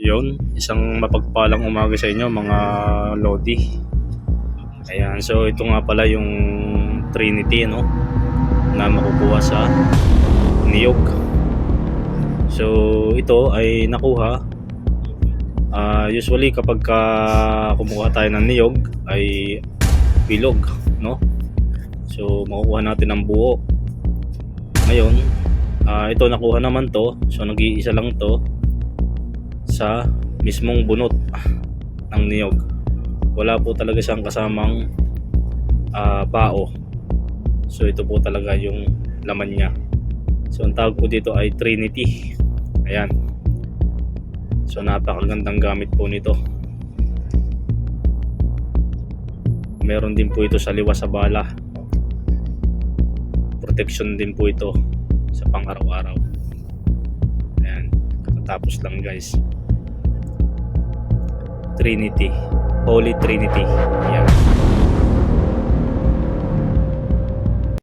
Yun, isang mapagpalang umaga sa inyo mga Lodi. Ayan, so ito nga pala yung Trinity, no, na makukuha sa niyog. So ito ay nakuha. Usually kapag kumukuha tayo ng niyog ay bilog, no? So makukuha natin ang buo. Ngayon, ito nakuha naman to. So nag-iisa lang to sa mismong bunot ng niyog. Wala po talaga siyang kasamang bao. So ito po talaga yung laman niya. So ang tawag po dito ay Trinity. Ayan. So napakagandang gamit po nito. Meron din po ito sa liwas sa bala. Protection din po ito sa pang-araw-araw. Ayan. Katapos lang guys. Trinity. Holy Trinity.